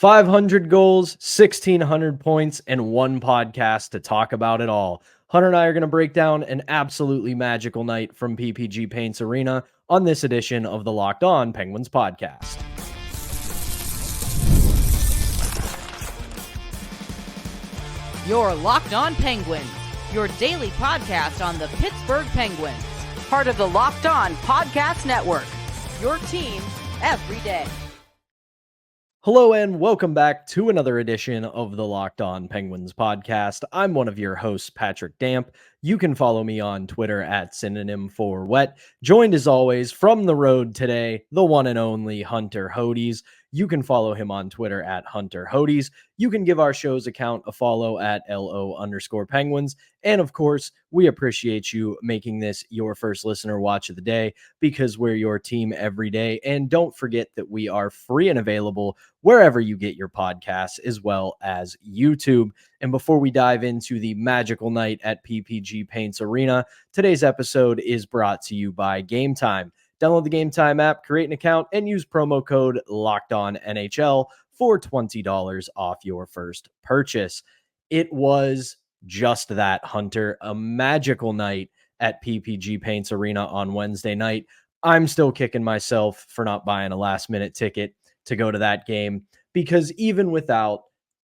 500 goals, 1,600 points, and one podcast to talk about it all. Hunter and I are going to break down an absolutely magical night from PPG Paints Arena on this edition of the Locked On Penguins podcast. You're Locked On Penguins, your daily podcast on the Pittsburgh Penguins, part of the Locked On Podcast Network, your team every day. Hello and welcome back to another edition of the Locked On Penguins podcast. I'm one of your hosts, Patrick Damp. You can follow me on Twitter at synonym for wet. Joined as always from the road today, the one and only Hunter Hodes. You can follow him on Twitter at Hunter Hodes. You can give our show's account a follow at LO_Penguins. And of course, we appreciate you making this your first listener watch of the day because we're your team every day. And don't forget that we are free and available wherever you get your podcasts, as well as YouTube. And before we dive into the magical night at PPG Paints Arena, today's episode is brought to you by Gametime. Download the Gametime app, create an account, and use promo code LOCKEDONNHL for $20 off your first purchase. It was just that, Hunter. A magical night at PPG Paints Arena on Wednesday night. I'm still kicking myself for not buying a last-minute ticket to go to that game because even without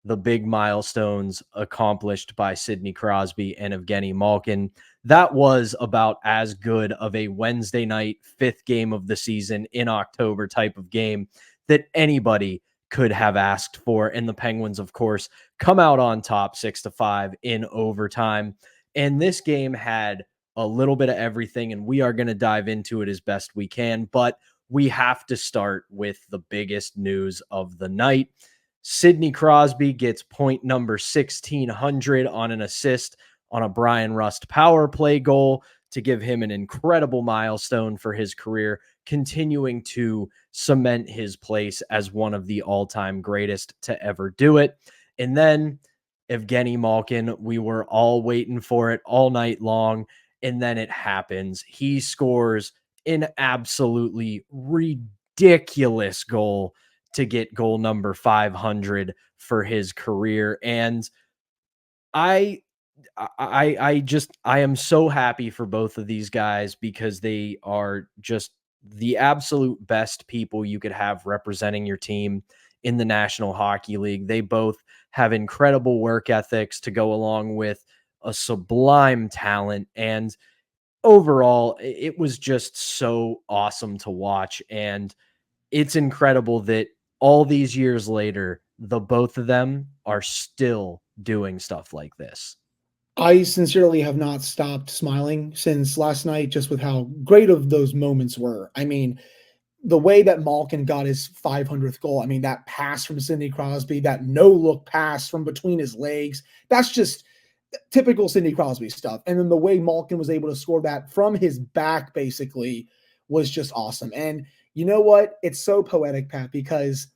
the big milestones accomplished by Sidney Crosby and Evgeni Malkin, that was about as good of a Wednesday night, fifth game of the season in October type of game that anybody could have asked for. And the Penguins, of course, come out on top 6-5 in overtime. And this game had a little bit of everything, and we are going to dive into it as best we can. But we have to start with the biggest news of the night. Sidney Crosby gets point number 1,600 on an assist on a Brian Rust power play goal to give him an incredible milestone for his career, continuing to cement his place as one of the all-time greatest to ever do it. And then Evgeni Malkin, we were all waiting for it all night long, and then it happens. He scores an absolutely ridiculous goal to get goal number 500 for his career. And I am so happy for both of these guys because they are just the absolute best people you could have representing your team in the National Hockey League. They both have incredible work ethics to go along with a sublime talent. And overall, it was just so awesome to watch. And it's incredible that all these years later, the both of them are still doing stuff like this. I sincerely have not stopped smiling since last night, just with how great of those moments were. I mean, the way that Malkin got his 500th goal, I mean, that pass from Sidney Crosby, that no-look pass from between his legs, that's just typical Sidney Crosby stuff. And then the way Malkin was able to score that from his back, basically, was just awesome. And you know what? It's so poetic, Pat, because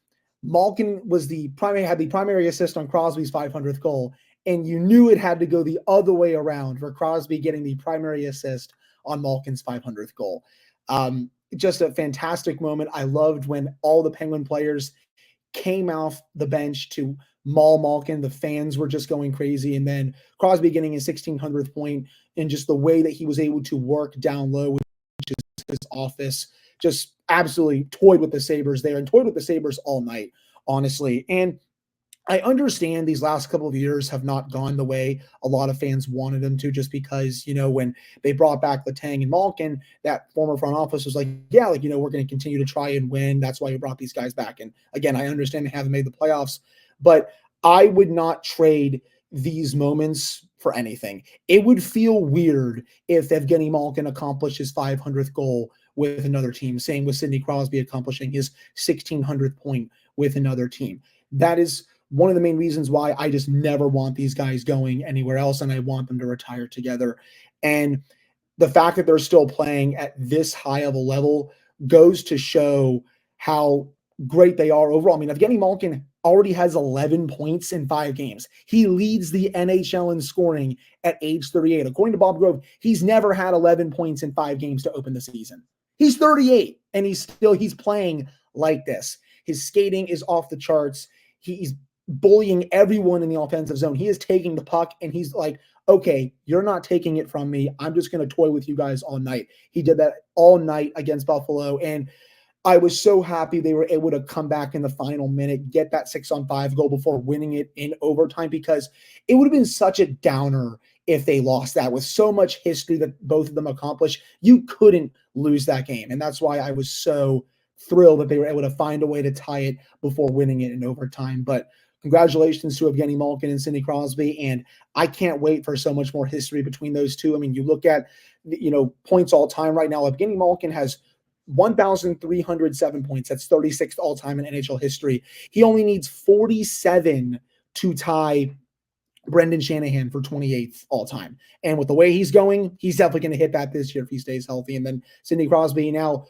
Malkin had the primary assist on Crosby's 500th goal, and you knew it had to go the other way around for Crosby getting the primary assist on Malkin's 500th goal. Just a fantastic moment. I loved when all the Penguin players came off the bench to maul Malkin. The fans were just going crazy. And then Crosby getting his 1,600th point, and just the way that he was able to work down low, which is his office, just absolutely toyed with the Sabres there and toyed with the Sabres all night, honestly. And I understand these last couple of years have not gone the way a lot of fans wanted them to, just because, you know, when they brought back Letang and Malkin, that former front office was like, yeah, like, you know, we're going to continue to try and win. That's why we brought these guys back. And again, I understand they haven't made the playoffs, but I would not trade these moments for anything. It would feel weird if Evgeni Malkin accomplished his 500th goal with another team. Same with Sidney Crosby accomplishing his 1,600th point with another team. That is one of the main reasons why I just never want these guys going anywhere else, and I want them to retire together. And the fact that they're still playing at this high of a level goes to show how great they are overall. I mean, Evgeni Malkin already has 11 points in 5 games. He leads the NHL in scoring at age 38. According to Bob Grove, he's never had 11 points in 5 games to open the season. He's 38, and he's playing like this. His skating is off the charts. he's bullying everyone in the offensive zone. He is taking the puck and he's like, okay, you're not taking it from me. I'm just going to toy with you guys all night. He did that all night against Buffalo. And I was so happy they were able to come back in the final minute, get that 6-on-5 goal before winning it in overtime, because it would have been such a downer if they lost that. With so much history that both of them accomplished, you couldn't lose that game. And that's why I was so thrilled that they were able to find a way to tie it before winning it in overtime. But congratulations to Evgeni Malkin and Sidney Crosby, and I can't wait for so much more history between those two. I mean, you look at, points all time right now. Evgeni Malkin has 1,307 points. That's 36th all time in NHL history. He only needs 47 to tie Brendan Shanahan for 28th all time. And with the way he's going, he's definitely going to hit that this year if he stays healthy. And then Sidney Crosby, now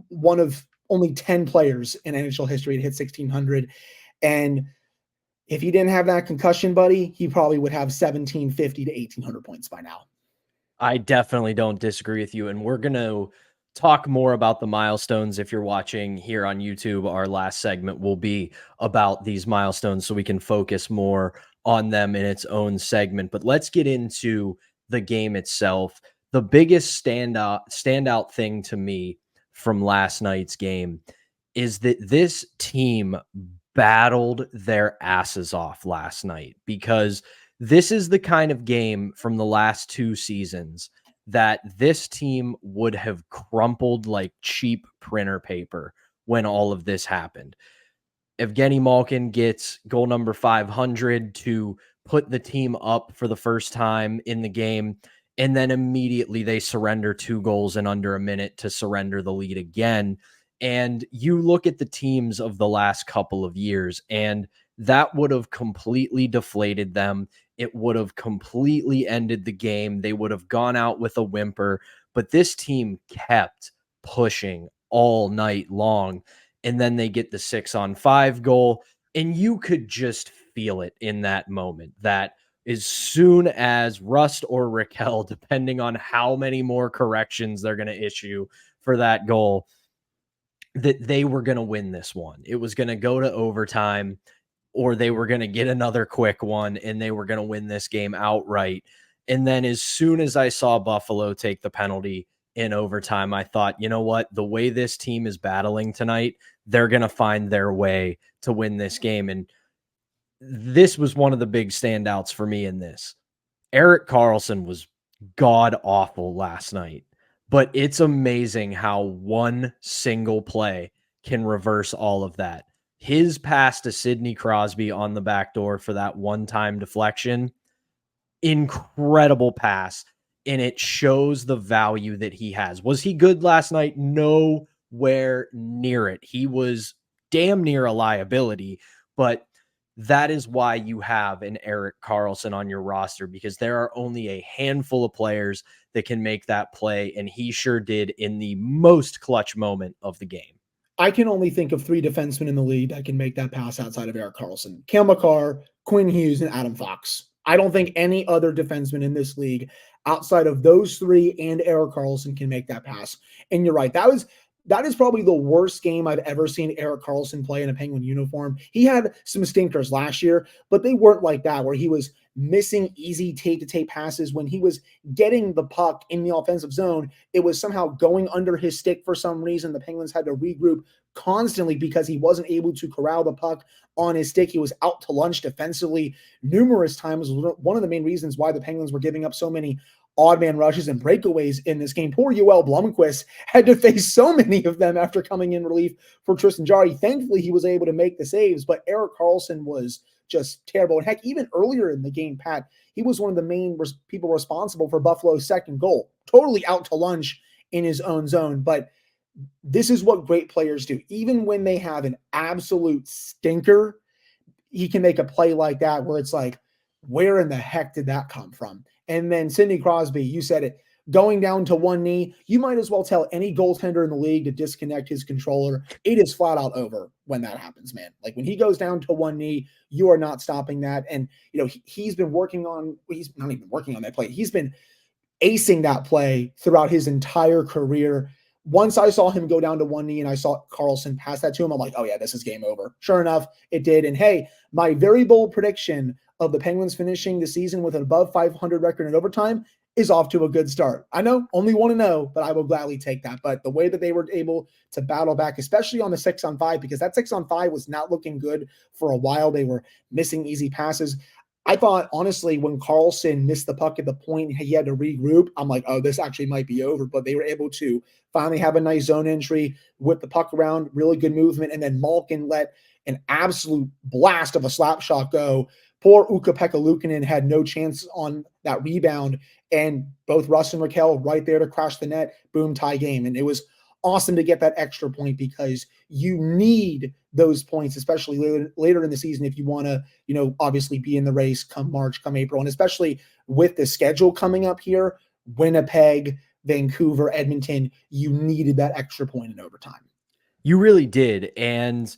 one of only 10 players in NHL history to hit 1,600. And if he didn't have that concussion, buddy, he probably would have 1,750 to 1,800 points by now. I definitely don't disagree with you. And we're going to talk more about the milestones. If you're watching here on YouTube, our last segment will be about these milestones so we can focus more on them in its own segment. But let's get into the game itself. The biggest standout thing to me from last night's game is that this team battled their asses off last night, because this is the kind of game from the last two seasons that this team would have crumpled like cheap printer paper when all of this happened. Evgeni Malkin gets goal number 500 to put the team up for the first time in the game, and then immediately they surrender 2 goals in under a minute to surrender the lead again. And you look at the teams of the last couple of years, and that would have completely deflated them. It would have completely ended the game. They would have gone out with a whimper, but this team kept pushing all night long. And then they get the 6-on-5 goal, and you could just feel it in that moment that as soon as Rust or Raquel, depending on how many more corrections they're going to issue for that goal, that they were going to win this one. It was going to go to overtime, or they were going to get another quick one, and they were going to win this game outright. And then as soon as I saw Buffalo take the penalty in overtime, I thought, you know what? The way this team is battling tonight, they're going to find their way to win this game. And this was one of the big standouts for me in this. Erik Karlsson was god-awful last night, but it's amazing how one single play can reverse all of that. His pass to Sidney Crosby on the back door for that one-time deflection, incredible pass, and it shows the value that he has. Was he good last night? Nowhere near it. He was damn near a liability, but that is why you have an Erik Karlsson on your roster, because there are only a handful of players that can make that play, and he sure did in the most clutch moment of the game. I can only think of 3 defensemen in the league that can make that pass outside of Erik Karlsson: Cale Makar, Quinn Hughes, and Adam Fox. I don't think any other defenseman in this league outside of those 3 and Erik Karlsson can make that pass. And you're right. That is probably the worst game I've ever seen Erik Karlsson play in a Penguin uniform. He had some stinkers last year, but they weren't like that, where he was missing easy tape-to-tape passes. When he was getting the puck in the offensive zone, it was somehow going under his stick for some reason. The Penguins had to regroup constantly because he wasn't able to corral the puck on his stick. He was out to lunch defensively numerous times. One of the main reasons why the Penguins were giving up so many odd man rushes and breakaways in this game. Poor Yoel Blumquist had to face so many of them after coming in relief for Tristan Jarry. Thankfully, he was able to make the saves, but Erik Karlsson was just terrible. And heck, even earlier in the game, Pat, he was one of the main people responsible for Buffalo's second goal. Totally out to lunch in his own zone. But this is what great players do. Even when they have an absolute stinker, he can make a play like that where it's like, where in the heck did that come from? And then Sidney Crosby, you said it, going down to one knee. You might as well tell any goaltender in the league to disconnect his controller. It is flat out over when that happens, man. Like when he goes down to one knee, you are not stopping that. And, he's been he's not even working on that play. He's been acing that play throughout his entire career. once I saw him go down to one knee and I saw Karlsson pass that to him, I'm like, oh yeah, this is game over. Sure enough, it did. And hey, my very bold prediction of the Penguins finishing the season with an above 500 record in overtime is off to a good start. I know, only 1-0, but I will gladly take that. But the way that they were able to battle back, especially on the 6-on-5, because that 6-on-5 was not looking good for a while. They were missing easy passes. I thought, honestly, when Karlsson missed the puck at the point, he had to regroup. I'm like, oh, this actually might be over. But they were able to finally have a nice zone entry, whip the puck around, really good movement. And then Malkin let an absolute blast of a slap shot go. Poor Ukko-Pekka Luukkonen had no chance on that rebound. And both Russ and Raquel right there to crash the net. Boom, tie game. And it was awesome to get that extra point because you need those points, especially later in the season, if you want to, obviously be in the race come March, come April, and especially with the schedule coming up here, Winnipeg, Vancouver, Edmonton, you needed that extra point in overtime. You really did. And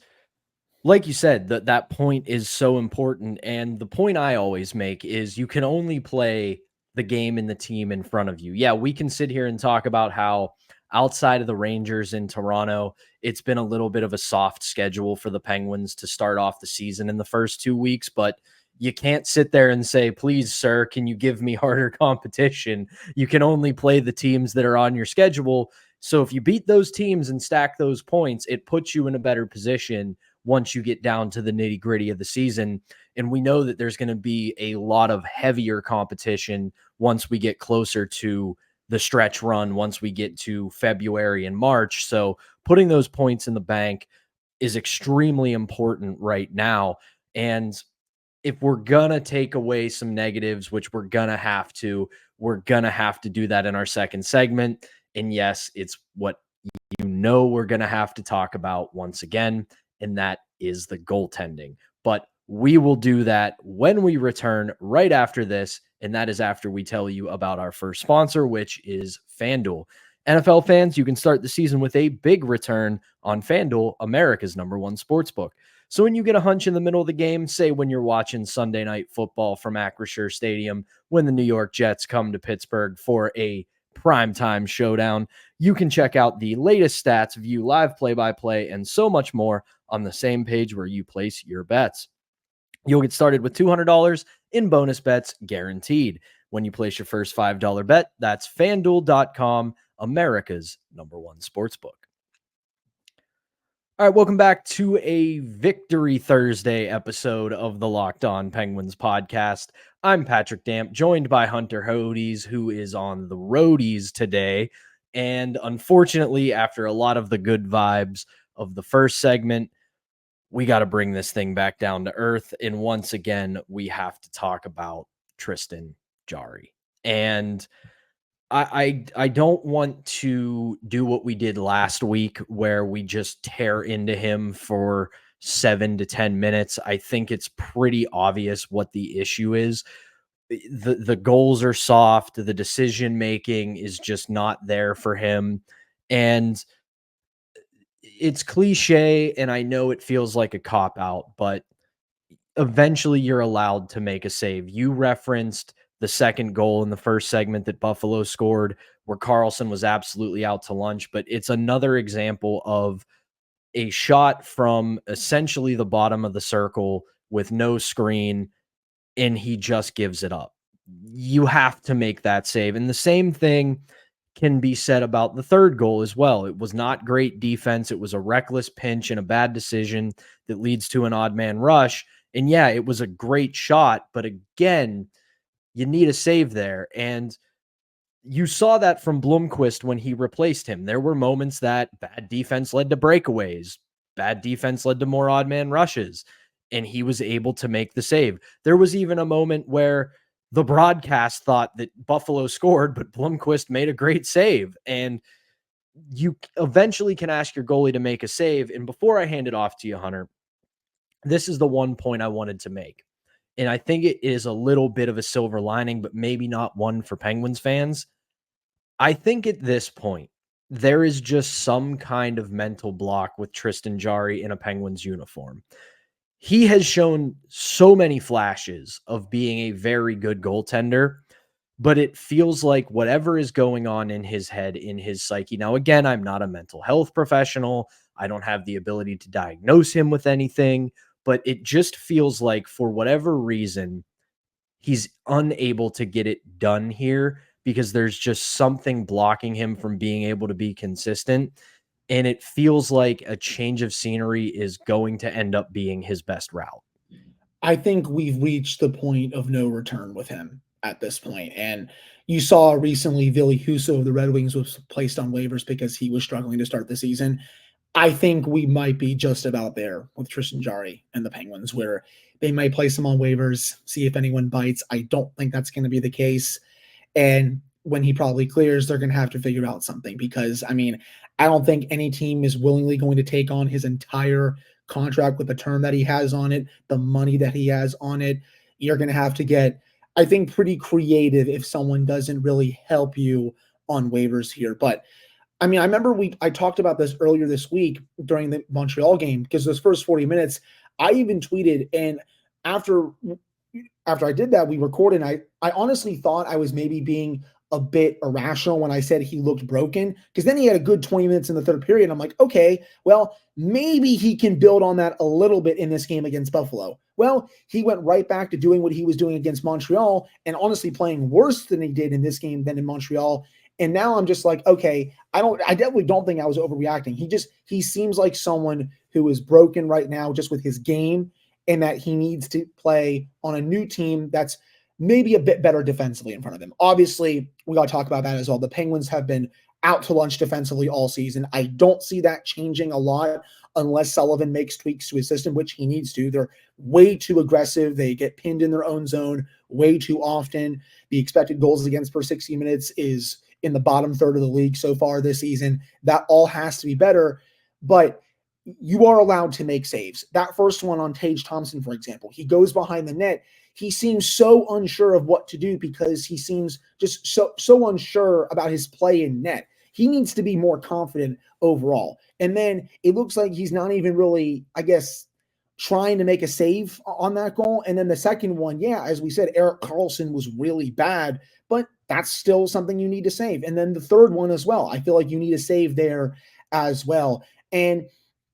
like you said, that point is so important. And the point I always make is you can only play the game and the team in front of you. Yeah, we can sit here and talk about how outside of the Rangers in Toronto, it's been a little bit of a soft schedule for the Penguins to start off the season in the first 2 weeks, but you can't sit there and say, please, sir, can you give me harder competition? You can only play the teams that are on your schedule. So if you beat those teams and stack those points, it puts you in a better position once you get down to the nitty gritty of the season. And we know that there's going to be a lot of heavier competition once we get closer to the stretch run, once we get to February and March. So putting those points in the bank is extremely important right now. And if we're going to take away some negatives, which we're going to have to do that in our second segment. And yes, it's what we're going to have to talk about once again, and that is the goaltending. But we will do that when we return right after this, and that is after we tell you about our first sponsor, which is FanDuel. NFL fans, you can start the season with a big return on FanDuel, America's #1 sportsbook. So when you get a hunch in the middle of the game, say when you're watching Sunday Night Football from Acrisure Stadium, when the New York Jets come to Pittsburgh for a primetime showdown, you can check out the latest stats, view live play-by-play, and so much more on the same page where you place your bets. You'll get started with $200 in bonus bets guaranteed when you place your first $5 bet. That's FanDuel.com, America's #1 sportsbook. All right, welcome back to a Victory Thursday episode of the Locked On Penguins podcast. I'm Patrick Damp, joined by Hunter Hodes, who is on the roadies today. And unfortunately, after a lot of the good vibes of the first segment, we got to bring this thing back down to earth. And once again, we have to talk about Tristan Jarry. And I don't want to do what we did last week where we just tear into him for 7 to 10 minutes. I think it's pretty obvious what the issue is. The goals are soft. The decision making is just not there for him. And it's cliche, and I know it feels like a cop-out, but eventually you're allowed to make a save. You referenced the second goal in the first segment that Buffalo scored where Karlsson was absolutely out to lunch, but it's another example of a shot from essentially the bottom of the circle with no screen, and he just gives it up. You have to make that save. And the same thing can be said about the third goal as well. It was not great defense. It was a reckless pinch and a bad decision that leads to an odd man rush. And yeah, it was a great shot, but again, you need a save there. And you saw that from Blumquist when he replaced him. There were moments that bad defense led to breakaways. Bad defense led to more odd man rushes, and he was able to make the save. There was even a moment where the broadcast thought that Buffalo scored, but Blumquist made a great save. And you eventually can ask your goalie to make a save. And before I hand it off to you, Hunter, this is the one point I wanted to make. And I think it is a little bit of a silver lining, but maybe not one for Penguins fans. I think at this point, there is just some kind of mental block with Tristan Jarry in a Penguins uniform. He has shown so many flashes of being a very good goaltender, but it feels like whatever is going on in his head, in his psyche. Now, again, I'm not a mental health professional. I don't have the ability to diagnose him with anything, but it just feels like for whatever reason, he's unable to get it done here because there's just something blocking him from being able to be consistent. And it feels like a change of scenery is going to end up being his best route. I think we've reached the point of no return with him at this point. And you saw recently Ville Husso of the Red Wings was placed on waivers because he was struggling to start the season. I think we might be just about there with Tristan Jarry and the Penguins, where they might place him on waivers, see if anyone bites. I don't think that's going to be the case. And when he probably clears, they're going to have to figure out something because, I mean, I don't think any team is willingly going to take on his entire contract with the term that he has on it, the money that he has on it. You're going to have to get, I think, pretty creative if someone doesn't really help you on waivers here. But I mean, I remember I talked about this earlier this week during the Montreal game because those first 40 minutes, I even tweeted, and after I did that, we recorded, and I honestly thought I was maybe being a bit irrational when I said he looked broken, because then he had a good 20 minutes in the third period. I'm like, okay, well, maybe he can build on that a little bit in this game against Buffalo. Well, he went right back to doing what he was doing against Montreal and honestly playing worse than he did in this game than in Montreal. And now I'm just like, okay, I definitely don't think I was overreacting. He seems like someone who is broken right now just with his game, and that he needs to play on a new team that's maybe a bit better defensively in front of him. Obviously, we got to talk about that as well. The Penguins have been out to lunch defensively all season. I don't see that changing a lot unless Sullivan makes tweaks to his system, which he needs to. They're way too aggressive. They get pinned in their own zone way too often. The expected goals against per 60 minutes is in the bottom third of the league so far this season. That all has to be better, but you are allowed to make saves. That first one on Tage Thompson, for example, he goes behind the net. He seems so unsure of what to do because he seems just so unsure about his play in net. He needs to be more confident overall. And then it looks like he's not even really, I guess, trying to make a save on that goal. And then the second one, yeah, as we said, Erik Karlsson was really bad, but that's still something you need to save. And then the third one as well. I feel like you need a save there as well. And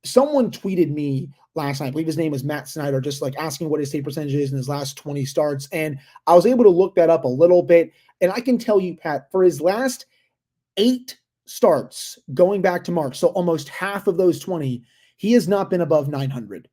someone tweeted me last night, I believe his name was Matt Snyder, just like asking what his save percentage is in his last 20 starts. And I was able to look that up a little bit. And I can tell you, Pat, for his last 8 starts going back to March, so almost half of those 20, he has not been above 900.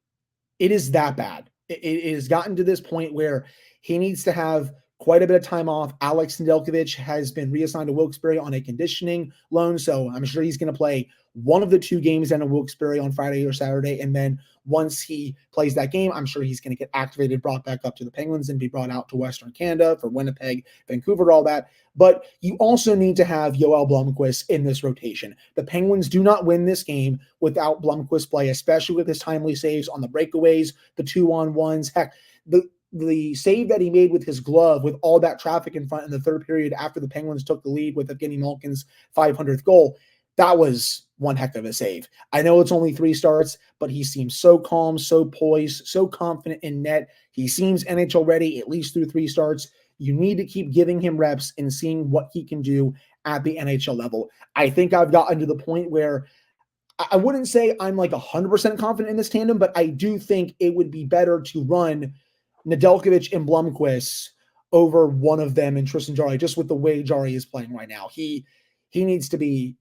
It is that bad. It has gotten to this point where he needs to have quite a bit of time off. Alex Nedeljkovic has been reassigned to Wilkes-Barre on a conditioning loan, so I'm sure he's going to play one of the 2 games down in Wilkes-Barre on Friday or Saturday, and then once he plays that game, I'm sure he's going to get activated, brought back up to the Penguins, and be brought out to Western Canada for Winnipeg, Vancouver, all that. But you also need to have Yoel Blumquist in this rotation. The Penguins do not win this game without Blumquist play, especially with his timely saves on the breakaways, the 2-on-1s. Heck, the save that he made with his glove with all that traffic in front in the third period after the Penguins took the lead with Evgeni Malkin's 500th goal, that was one heck of a save. I know it's only 3 starts, but he seems so calm, so poised, so confident in net. He seems NHL ready, at least through 3 starts. You need to keep giving him reps and seeing what he can do at the NHL level. I think I've gotten to the point where I wouldn't say I'm like 100% confident in this tandem, but I do think it would be better to run Nedeljkovic and Blumquist over one of them and Tristan Jarry, just with the way Jarry is playing right now. He needs to be,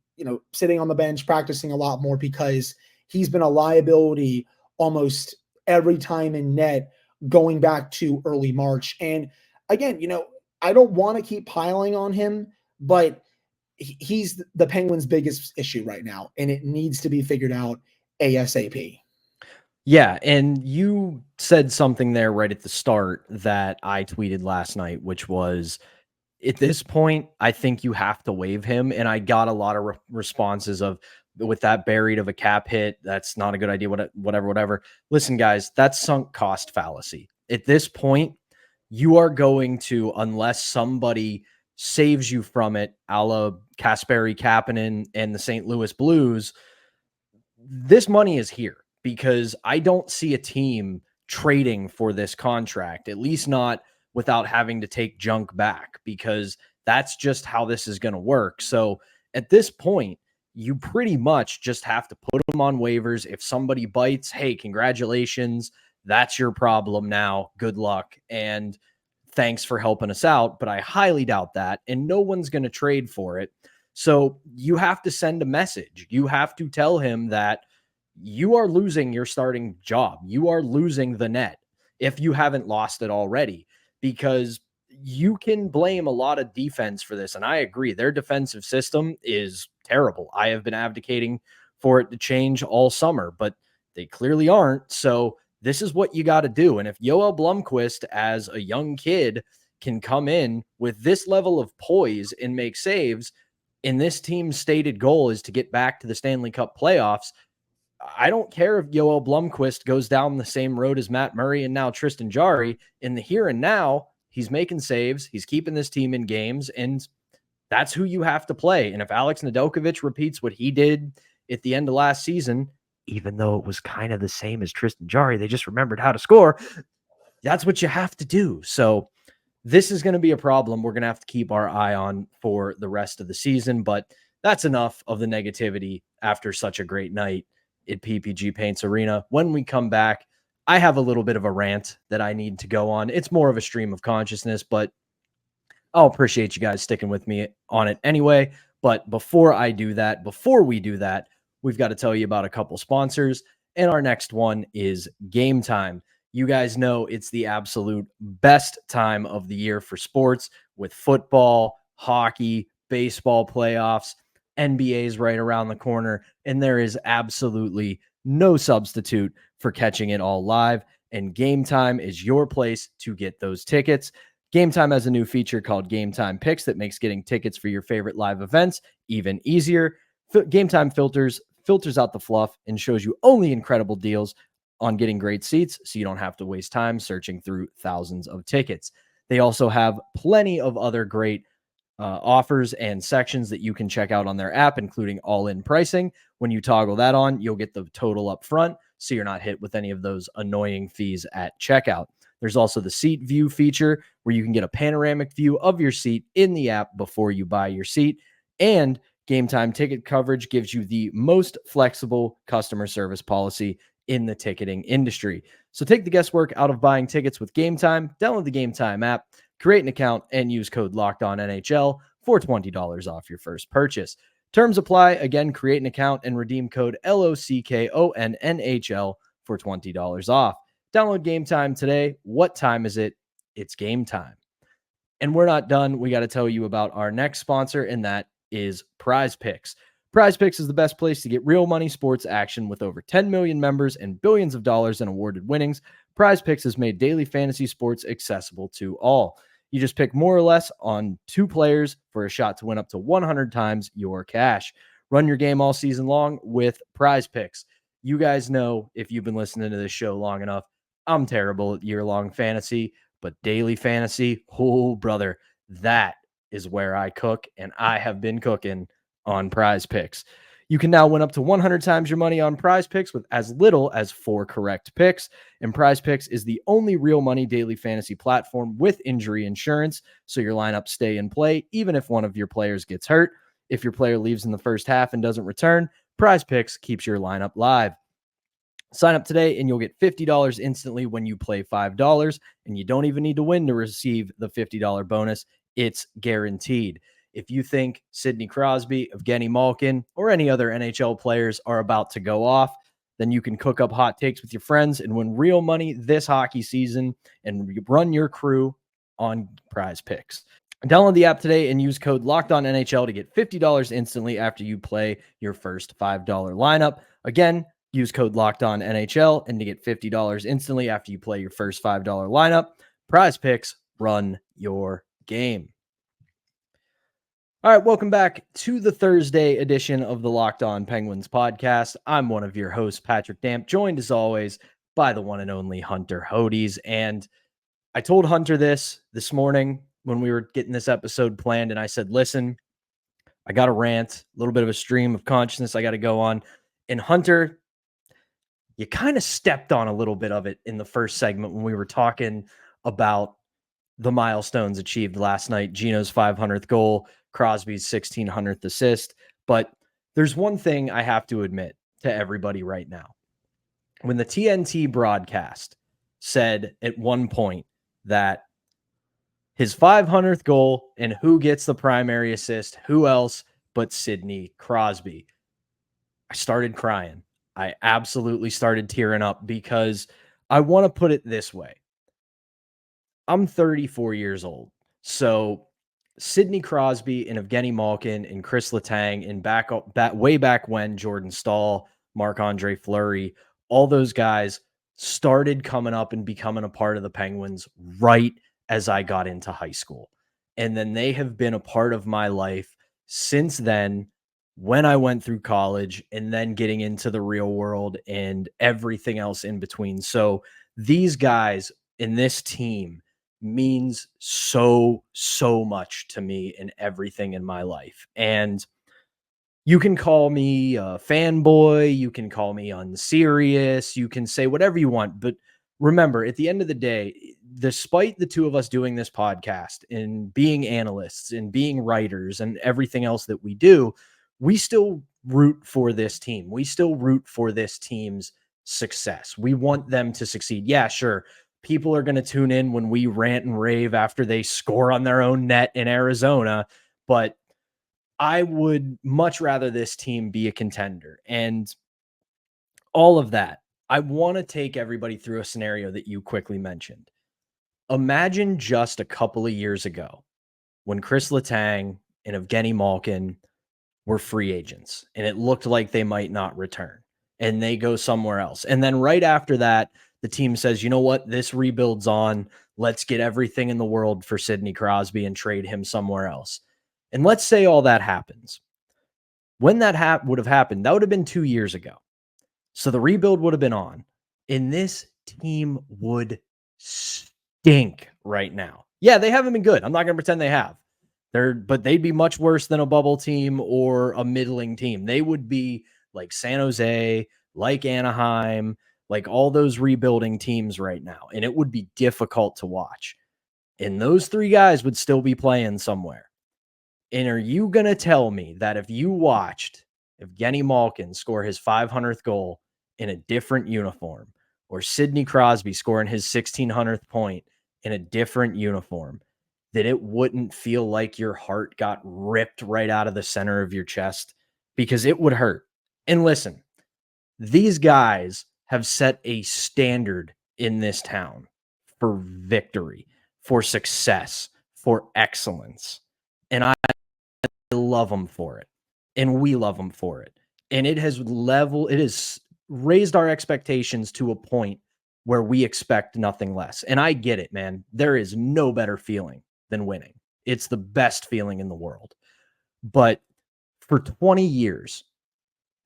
sitting on the bench, practicing a lot more because he's been a liability almost every time in net going back to early March. And again, I don't want to keep piling on him, but he's the Penguins' biggest issue right now, and it needs to be figured out ASAP. Yeah, and you said something there right at the start that I tweeted last night, which was, at this point, I think you have to waive him. And I got a lot of responses of, with that buried of a cap hit, that's not a good idea, whatever. Listen, guys, that's sunk cost fallacy. At this point, you are going to, unless somebody saves you from it, a la Kasperi Kapanen and the St. Louis Blues, this money is here because I don't see a team trading for this contract, at least not without having to take junk back, because that's just how this is going to work. So at this point, you pretty much just have to put them on waivers. If somebody bites, hey, congratulations. That's your problem now. Good luck. And thanks for helping us out. But I highly doubt that. And no one's going to trade for it. So you have to send a message. You have to tell him that you are losing your starting job. You are losing the net if you haven't lost it already, because you can blame a lot of defense for this. And I agree, their defensive system is terrible. I have been advocating for it to change all summer, but they clearly aren't. So this is what you got to do. And if Yoel Blumquist, as a young kid, can come in with this level of poise and make saves, and this team's stated goal is to get back to the Stanley Cup playoffs, I don't care if Yoel Blumquist goes down the same road as Matt Murray and now Tristan Jarry. In the here and now, he's making saves, he's keeping this team in games, and that's who you have to play. And if Alex Nedeljkovic repeats what he did at the end of last season, even though it was kind of the same as Tristan Jarry, they just remembered how to score, that's what you have to do. So this is going to be a problem we're going to have to keep our eye on for the rest of the season. But that's enough of the negativity after such a great night at PPG Paints Arena. When we come back, I have a little bit of a rant that I need to go on. It's more of a stream of consciousness, but I'll appreciate you guys sticking with me on it anyway. But before we do that, we've got to tell you about a couple sponsors. And our next one is Gametime. You guys know it's the absolute best time of the year for sports, with football, hockey, baseball playoffs. NBA's right around the corner, and there is absolutely no substitute for catching it all live. And Gametime is your place to get those tickets. Gametime has a new feature called Gametime Picks that makes getting tickets for your favorite live events even easier. Gametime filters out the fluff and shows you only incredible deals on getting great seats, so you don't have to waste time searching through thousands of tickets. They also have plenty of other great offers and sections that you can check out on their app, including all-in pricing. When you toggle that on, you'll get the total up front, so you're not hit with any of those annoying fees at checkout. There's also the seat view feature, where you can get a panoramic view of your seat in the app before you buy your seat. And Gametime ticket coverage gives you the most flexible customer service policy in the ticketing industry. So take the guesswork out of buying tickets with Gametime. Download the Gametime app, create an account, and use code LOCKEDONNHL for $20 off your first purchase. Terms apply. Again, create an account and redeem code LOCKONNHL for $20 off. Download Gametime today. What time is it? It's game time. And we're not done. We got to tell you about our next sponsor, and that is PrizePicks. PrizePicks is the best place to get real money sports action. With over 10 million members and billions of dollars in awarded winnings, PrizePicks has made daily fantasy sports accessible to all. You just pick more or less on 2 players for a shot to win up to 100 times your cash. Run your game all season long with PrizePicks. You guys know, if you've been listening to this show long enough, I'm terrible at year-long fantasy, but daily fantasy, oh, brother, that is where I cook, and I have been cooking on PrizePicks. You can now win up to 100 times your money on PrizePicks with as little as 4 correct picks. And PrizePicks is the only real money daily fantasy platform with injury insurance, so your lineups stay in play even if one of your players gets hurt. If your player leaves in the first half and doesn't return, PrizePicks keeps your lineup live. Sign up today and you'll get $50 instantly when you play $5, and you don't even need to win to receive the $50 bonus. It's guaranteed. If you think Sidney Crosby, Evgeni Malkin, or any other NHL players are about to go off, then you can cook up hot takes with your friends and win real money this hockey season and run your crew on PrizePicks. Download the app today and use code LOCKEDONNHL to get $50 instantly after you play your first $5 lineup. Again, use code LOCKEDONNHL and to get $50 instantly after you play your first $5 lineup. PrizePicks, run your game. All right, welcome back to the Thursday edition of the Locked On Penguins podcast. I'm one of your hosts, Patrick Damp, joined as always by the one and only Hunter Hodes. And I told Hunter this morning when we were getting this episode planned, and I said, listen, I got a rant, a little bit of a stream of consciousness I got to go on. And Hunter, you kind of stepped on a little bit of it in the first segment when we were talking about the milestones achieved last night. Geno's 500th goal, Crosby's 1600th assist. But there's one thing I have to admit to everybody right now. When the TNT broadcast said at one point that his 500th goal and who gets the primary assist, who else but Sidney Crosby, I started crying. I absolutely started tearing up because I want to put it this way. I'm 34 years old. So Sidney Crosby and Evgeni Malkin and Chris Letang and way back when Jordan Stahl, Marc-Andre Fleury, all those guys started coming up and becoming a part of the Penguins right as I got into high school. And then they have been a part of my life since then, when I went through college and then getting into the real world and everything else in between. So these guys in this team means so much to me in everything in my life. And you can call me a fanboy, you can call me unserious, you can say whatever you want, but remember, at the end of the day, despite the two of us doing this podcast and being analysts and being writers and everything else that we do, we still root for this team. We still root for this team's success. We want them to succeed. Yeah, sure. People are going to tune in when we rant and rave after they score on their own net in Arizona, but I would much rather this team be a contender. And all of that, I want to take everybody through a scenario that you quickly mentioned. Imagine just a couple of years ago when Chris Letang and Evgeni Malkin were free agents and it looked like they might not return and they go somewhere else. And then right after that, the team says, you know what, this rebuild's on. Let's get everything in the world for Sidney Crosby and trade him somewhere else. And let's say all that happens. When that would have happened, that would have been 2 years ago. So the rebuild would have been on, and this team would stink right now. Yeah, they haven't been good. I'm not going to pretend they have. But they'd be much worse than a bubble team or a middling team. They would be like San Jose, like Anaheim, like all those rebuilding teams right now. And it would be difficult to watch. And those three guys would still be playing somewhere. And are you going to tell me that if you watched Evgeni Malkin score his 500th goal in a different uniform, or Sidney Crosby scoring his 1600th point in a different uniform, that it wouldn't feel like your heart got ripped right out of the center of your chest? Because it would hurt. And listen, these guys have set a standard in this town for victory, for success, for excellence. And I love them for it. And we love them for it. And it has raised our expectations to a point where we expect nothing less. And I get it, man. There is no better feeling than winning. It's the best feeling in the world. But for 20 years,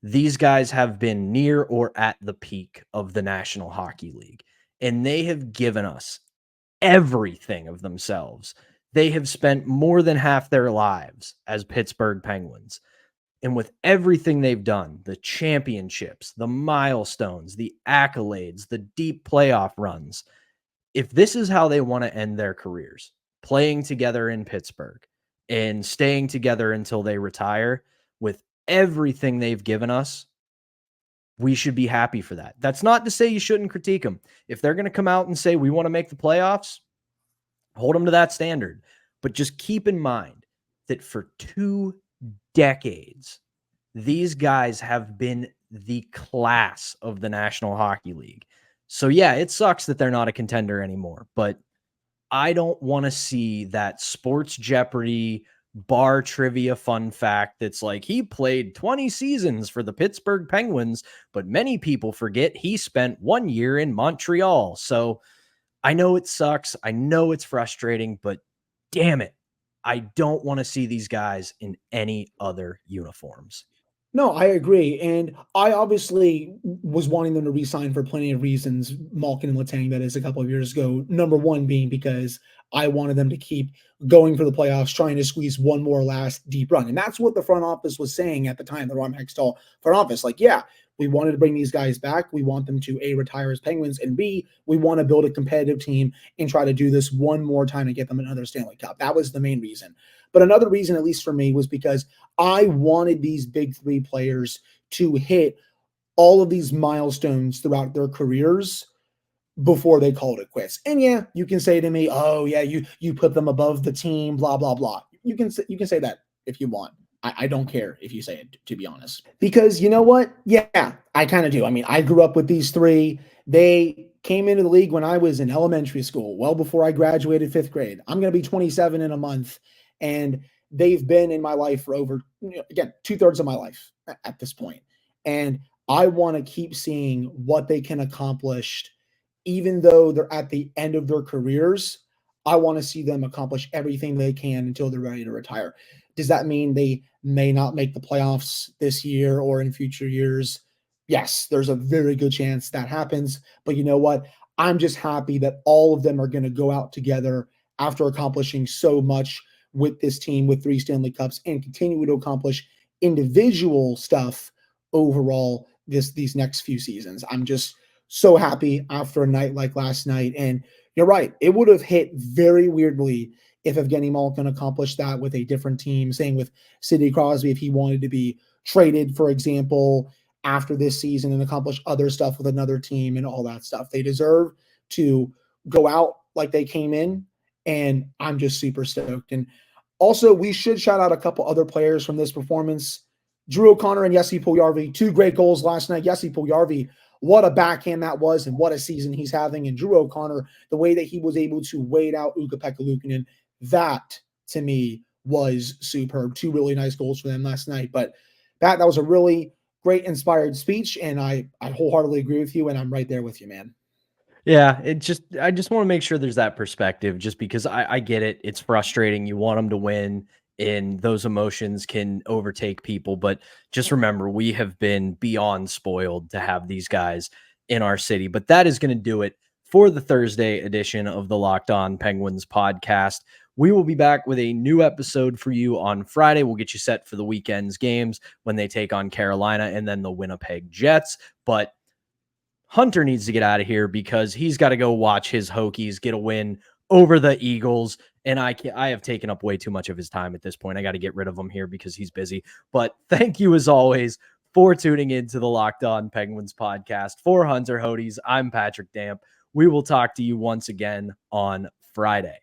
these guys have been near or at the peak of the National Hockey League. And they have given us everything of themselves. They have spent more than half their lives as Pittsburgh Penguins. And with everything they've done, the championships, the milestones, the accolades, the deep playoff runs, if this is how they want to end their careers, playing together in Pittsburgh and staying together until they retire, with everything they've given us, we should be happy for that. That's not to say you shouldn't critique them. If they're going to come out and say, we want to make the playoffs, hold them to that standard. But just keep in mind that for 2 decades, these guys have been the class of the National Hockey League. So yeah, it sucks that they're not a contender anymore, but I don't want to see that Sports Jeopardy bar trivia fun fact that's like, he played 20 seasons for the Pittsburgh Penguins, but many people forget he spent 1 year in Montreal. So I know it sucks. I know it's frustrating, but damn it, I don't want to see these guys in any other uniforms. No, I agree. And I obviously was wanting them to resign for plenty of reasons, Malkin and Letang, that is, a couple of years ago. Number one being because I wanted them to keep going for the playoffs, trying to squeeze one more last deep run. And that's what the front office was saying at the time, the Ron Hextall front office. Like, yeah, We wanted to bring these guys back. We want them to A, retire as Penguins, and B, we want to build a competitive team and try to do this one more time and get them another Stanley Cup. That was the main reason. But another reason, at least for me, was because I wanted these big three players to hit all of these milestones throughout their careers before they called it quits. And yeah, you can say to me, "Oh yeah, you put them above the team, blah blah blah." You can say that if you want. I don't care if you say it, to be honest, because you know what? Yeah, I kind of do. I mean, I grew up with these three. They came into the league when I was in elementary school, well before I graduated 5th grade. I'm going to be 27 in a month, and they've been in my life for over, again, 2/3 of my life at this point. And I want to keep seeing what they can accomplish, even though they're at the end of their careers. I want to see them accomplish everything they can until they're ready to retire. Does that mean they may not make the playoffs this year or in future years? Yes, there's a very good chance that happens. But you know what? I'm just happy that all of them are going to go out together after accomplishing so much with this team with 3 Stanley Cups and continue to accomplish individual stuff overall these next few seasons. I'm just so happy after a night like last night. And you're right, it would have hit very weirdly if Evgeni Malkin accomplished that with a different team. Same with Sidney Crosby, if he wanted to be traded, for example, after this season and accomplish other stuff with another team and all that stuff. They deserve to go out like they came in, and I'm just super stoked. And also, we should shout out a couple other players from this performance. Drew O'Connor and Jesse Puljujarvi, 2 great goals last night. Jesse Puljujarvi, what a backhand that was, and what a season he's having. And Drew O'Connor, the way that he was able to wait out Ukko-Pekka Luukkonen, that to me was superb. 2 really nice goals for them last night. But Pat, that was a really great inspired speech, and I wholeheartedly agree with you, and I'm right there with you, man. Yeah, I just want to make sure there's that perspective, just because I get it. It's frustrating. You want them to win, and those emotions can overtake people. But just remember, we have been beyond spoiled to have these guys in our city. But that is going to do it for the Thursday edition of the Locked On Penguins podcast. We will be back with a new episode for you on Friday. We'll get you set for the weekend's games when they take on Carolina and then the Winnipeg Jets. But Hunter needs to get out of here because he's got to go watch his Hokies get a win over the Eagles. And I have taken up way too much of his time at this point. I got to get rid of him here because he's busy. But thank you, as always, for tuning into the Locked On Penguins podcast. For Hunter Hodes, I'm Patrick Damp. We will talk to you once again on Friday.